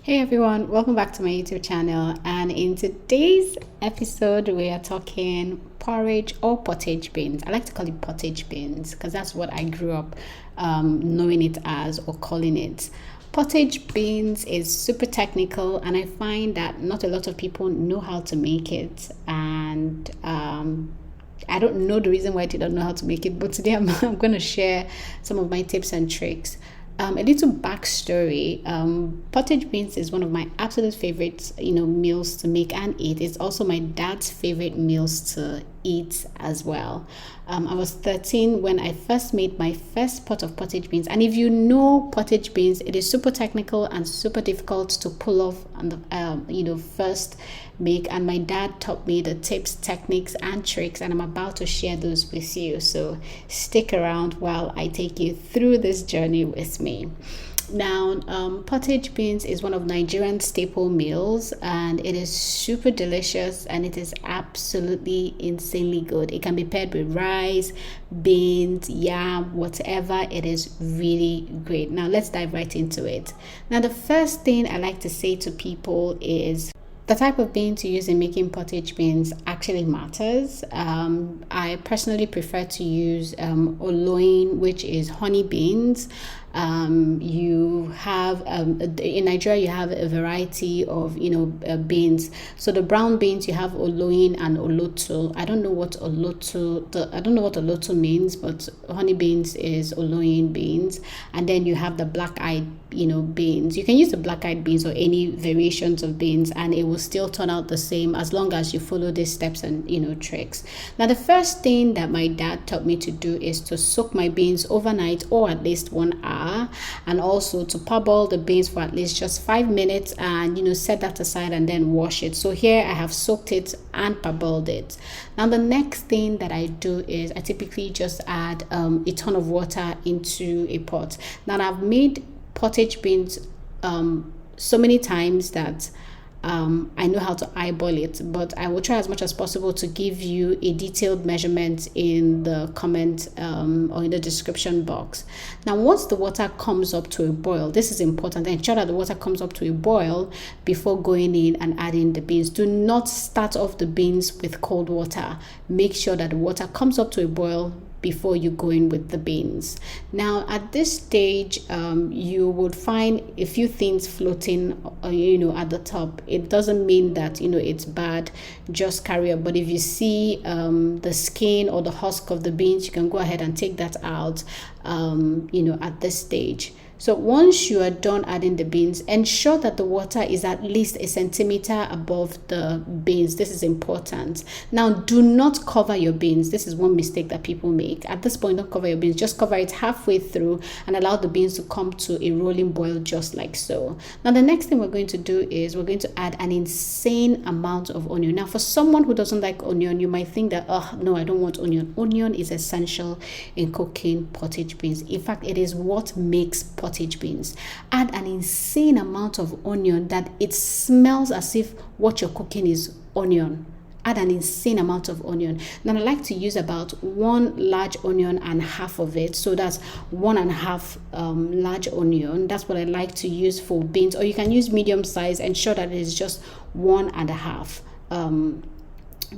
Hey everyone, welcome back to my YouTube channel. And in today's episode, we are talking porridge or pottage beans. I like to call it pottage beans because that's what I grew up knowing it as or calling it. Pottage beans is super technical, and I find that not a lot of people know how to make it. And I don't know the reason why they don't know how to make it, but today I'm going to share some of my tips and tricks. A little backstory. Pottage beans is one of my absolute favorites, meals to make and eat. It's also my dad's favorite meals to eat as well. I was 13 when I first made my first pot of pottage beans. And if you know pottage beans, it is super technical and super difficult to pull off on the first make. And my dad taught me the tips, techniques, and tricks, and I'm about to share those with you. So stick around while I take you through this journey with me. Now, pottage beans is one of Nigerian staple meals, and it is super delicious, and it is absolutely insanely good. It can be paired with rice, beans, yam, whatever. It is really great. Now, let's dive right into it. Now, the first thing I like to say to people is the type of bean to use in making pottage beans actually matters. I personally prefer to use oloyin, which is honey beans. You have in Nigeria you have a variety of beans. So the brown beans, you have oloyin and oloto. I don't know what oloto means, but honey beans is oloyin beans. And then you have the black-eyed beans. You can use the black-eyed beans or any variations of beans, and it will still turn out the same as long as you follow these steps and tricks. Now, the first thing that my dad taught me to do is to soak my beans overnight, or at least 1 hour, and also to parboil the beans for at least just 5 minutes, and set that aside and then wash it. So here I have soaked it and parboiled it. Now, the next thing that I do is I typically just add a ton of water into a pot. Now, I've made pottage beans so many times that I know how to eyeball it, but I will try as much as possible to give you a detailed measurement in the comment or in the description box. Now, once the water comes up to a boil, this is important. Ensure that the water comes up to a boil before going in and adding the beans. Do not start off the beans with cold water. Make sure that the water comes up to a boil before you go in with the beans. Now, at this stage, you would find a few things floating, at the top. It doesn't mean that, it's bad, just carry up. But if you see the skin or the husk of the beans, you can go ahead and take that out, at this stage. So once you are done adding the beans, ensure that the water is at least 1 centimeter above the beans. This is important. Now, do not cover your beans. This is one mistake that people make. At this point, don't cover your beans. Just cover it halfway through and allow the beans to come to a rolling boil just like so. Now, the next thing we're going to do is we're going to add an insane amount of onion. Now, for someone who doesn't like onion, you might think that, oh, no, I don't want onion. Onion is essential in cooking pottage beans. In fact, it is what makes pottage beans. Add an insane amount of onion that it smells as if what you're cooking is onion. Add an insane amount of onion. Now, I like to use about 1 large onion and half of it. So that's 1.5 large onion. That's what I like to use for beans. Or you can use medium size. Ensure that it is just 1.5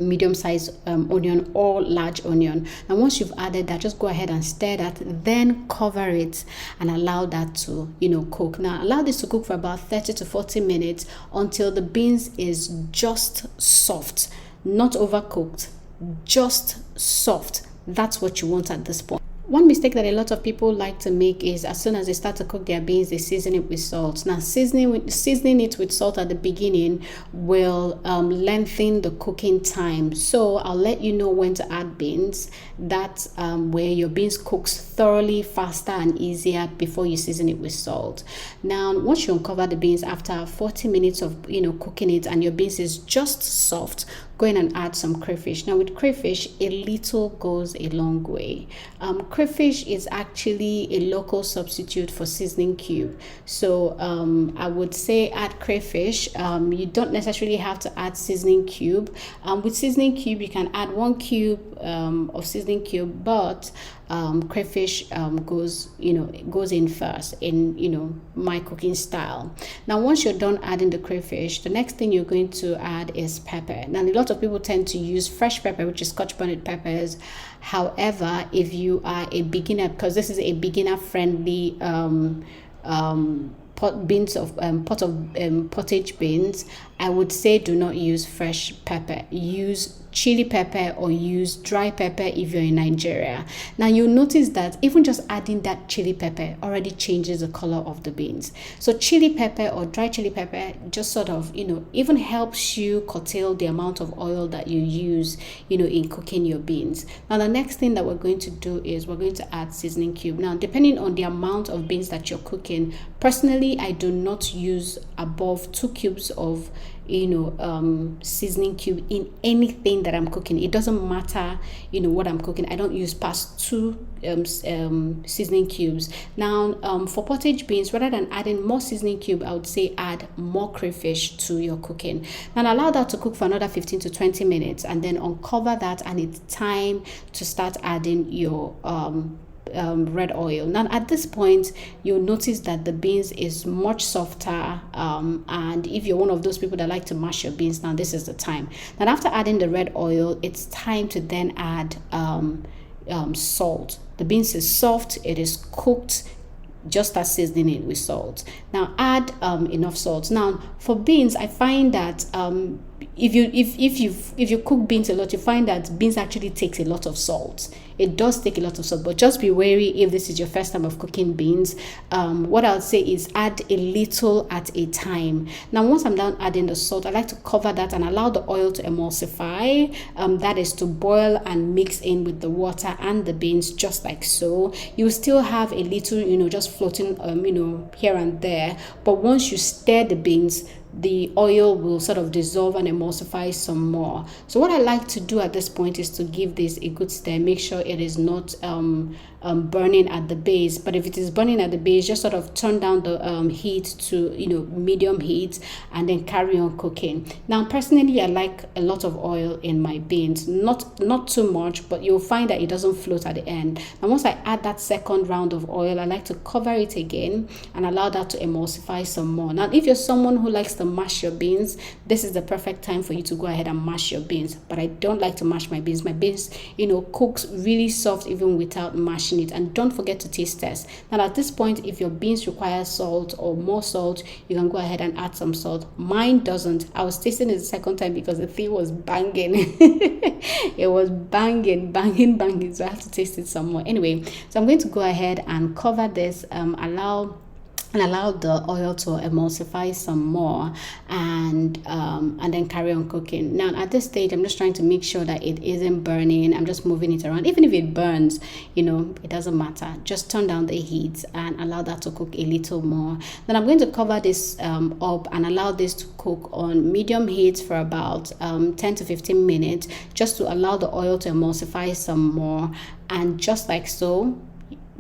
medium size onion or large onion. And once you've added that, just go ahead and stir that, then cover it and allow that to cook. Now, allow this to cook for about 30 to 40 minutes until the beans is just soft, not overcooked, just soft. That's what you want at this point. One mistake that a lot of people like to make is as soon as they start to cook their beans, they season it with salt. Now, seasoning it with salt at the beginning will lengthen the cooking time. So I'll let you know when to add beans. That's where your beans cooks thoroughly, faster and easier before you season it with salt. Now, once you uncover the beans after 40 minutes of cooking it and your beans is just soft, go in and add some crayfish. Now, with crayfish, a little goes a long way. Crayfish is actually a local substitute for seasoning cube. So I would say add crayfish. You don't necessarily have to add seasoning cube. With seasoning cube, you can add 1 cube of seasoning cube, but crayfish goes in first in my cooking style. Now once you're done adding the crayfish, the next thing you're going to add is pepper. Now a lot of people tend to use fresh pepper, which is scotch bonnet peppers. However, if you are a beginner, because this is a beginner friendly pottage beans, I would say do not use fresh pepper. Use chili pepper or use dry pepper if you're in Nigeria. Now you'll notice that even just adding that chili pepper already changes the color of the beans. So chili pepper or dry chili pepper just sort of even helps you curtail the amount of oil that you use in cooking your beans. Now the next thing that we're going to do is we're going to add seasoning cube. Now depending on the amount of beans that you're cooking, personally I do not use above 2 cubes of seasoning cube in anything that I'm cooking. It doesn't matter what I'm cooking. I don't use past 2 seasoning cubes. Now for pottage beans, rather than adding more seasoning cube, I would say add more crayfish to your cooking. Now allow that to cook for another 15 to 20 minutes and then uncover that, and it's time to start adding your red oil. Now at this point you'll notice that the beans is much softer, and if you're one of those people that like to mash your beans, now this is the time. Then after adding the red oil, it's time to then add salt. The beans is soft, it is cooked, just start seasoning it with salt. Now add enough salt. Now for beans, I find that if you cook beans a lot, you find that beans actually takes a lot of salt. It does take a lot of salt, but just be wary if this is your first time of cooking beans. What I would say is add a little at a time. Now once I'm done adding the salt, I like to cover that and allow the oil to emulsify, that is to boil and mix in with the water and the beans, just like so. You still have a little just floating here and there, but once you stir the beans, the oil will sort of dissolve and emulsify some more. So what I like to do at this point is to give this a good stir. Make sure it is not burning at the base, but if it is burning at the base, just sort of turn down the heat to medium heat and then carry on cooking. Now personally, I like a lot of oil in my beans, not too much, but you'll find that it doesn't float at the end. And once I add that second round of oil, I like to cover it again and allow that to emulsify some more. Now if you're someone who likes to mash your beans, this is the perfect time for you to go ahead and mash your beans. But I don't like to mash my beans. My beans cooks really soft even without mashing it. And don't forget to taste test. Now at this point, if your beans require salt or more salt, you can go ahead and add some salt. Mine doesn't. I was tasting it the second time because the thing was banging. It was banging, so I have to taste it some more. Anyway, so I'm going to go ahead and cover this, allow the oil to emulsify some more, and then carry on cooking. Now at this stage, I'm just trying to make sure that it isn't burning. I'm just moving it around. Even if it burns, it doesn't matter. Just turn down the heat and allow that to cook a little more. Then I'm going to cover this up and allow this to cook on medium heat for about 10 to 15 minutes, just to allow the oil to emulsify some more. And just like so,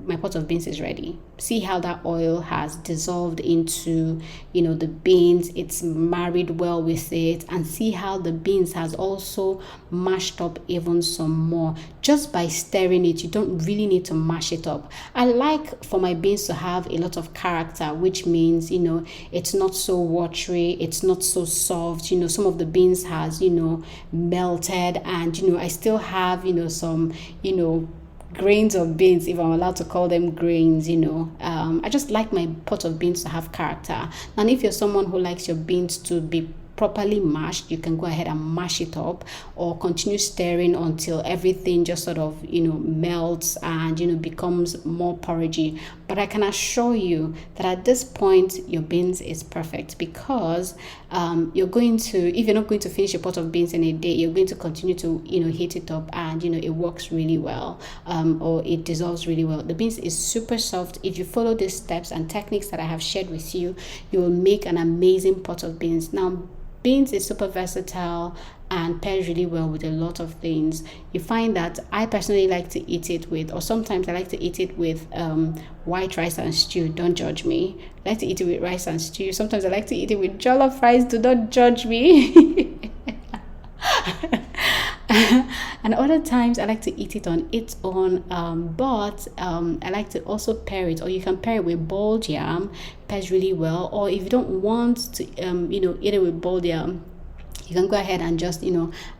my pot of beans is ready. See how that oil has dissolved into the beans. It's married well with it, and see how the beans has also mashed up even some more just by stirring it. You don't really need to mash it up. I like for my beans to have a lot of character, which means it's not so watery, it's not so soft. Some of the beans has melted, and I still have some grains of beans, if I'm allowed to call them grains. I just like my pot of beans to have character. And if you're someone who likes your beans to be properly mashed, you can go ahead and mash it up, or continue stirring until everything just sort of melts and becomes more porridgey. But I can assure you that at this point your beans is perfect, because you're going to, if you're not going to finish a pot of beans in a day, you're going to continue to heat it up, and it works really well, or it dissolves really well. The beans is super soft. If you follow these steps and techniques that I have shared with you, you will make an amazing pot of beans. Now beans is super versatile and pairs really well with a lot of things. You find that I personally like to eat it with, or sometimes I like to eat it with white rice and stew. Don't judge me. I like to eat it with rice and stew. Sometimes I like to eat it with jollof rice. Do not judge me. And other times I like to eat it on its own, but I like to also pair it, or you can pair it with boiled yam. Pairs really well. Or if you don't want to eat it with boiled yam, you can go ahead and just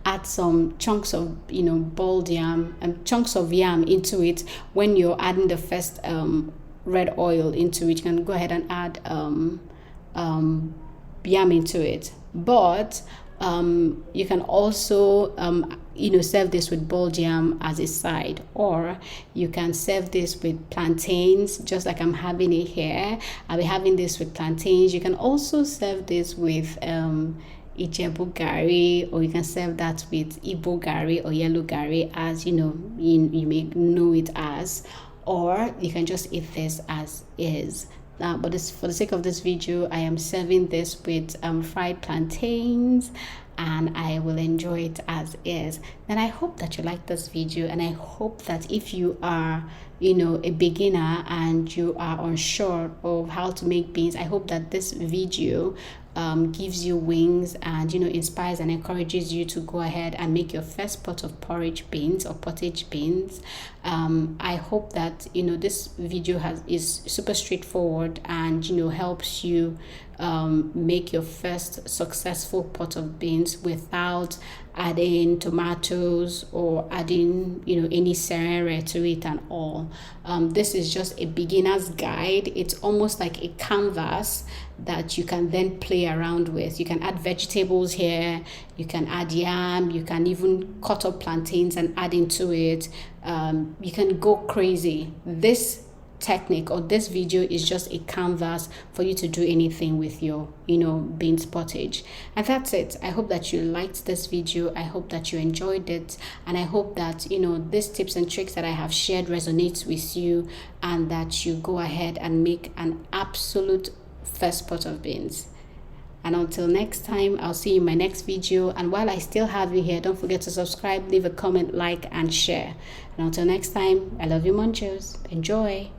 add some chunks of boiled yam and chunks of yam into it. When you're adding the first red oil into it, you can go ahead and add yam into it. But you can also serve this with boiled yam as a side, or you can serve this with plantains, just like I'm having it here. I'll be having this with plantains. You can also serve this with Ijebu gari, or you can serve that with Igbo gari or yellow gari, as you may know it as, or you can just eat this as is. But for the sake of this video, I am serving this with fried plantains, and I will enjoy it as is. Then I hope that you like this video, and I hope that if you are a beginner and you are unsure of how to make beans, I hope that this video gives you wings and inspires and encourages you to go ahead and make your first pot of porridge beans or pottage beans. I hope that this video is super straightforward and helps you make your first successful pot of beans without adding tomatoes or adding any serere to it and all. This is just a beginner's guide. It's almost like a canvas that you can then play around with. You can add vegetables here, you can add yam, you can even cut up plantains and add into it. You can go crazy. This technique or this video is just a canvas for you to do anything with your beans pottage. And that's it. I hope that you liked this video. I hope that you enjoyed it, and I hope that these tips and tricks that I have shared resonates with you, and that you go ahead and make an absolute first pot of beans. And until next time, I'll see you in my next video. And while I still have you here, don't forget to subscribe, leave a comment, like, and share. And until next time, I love you, Munchos. Enjoy.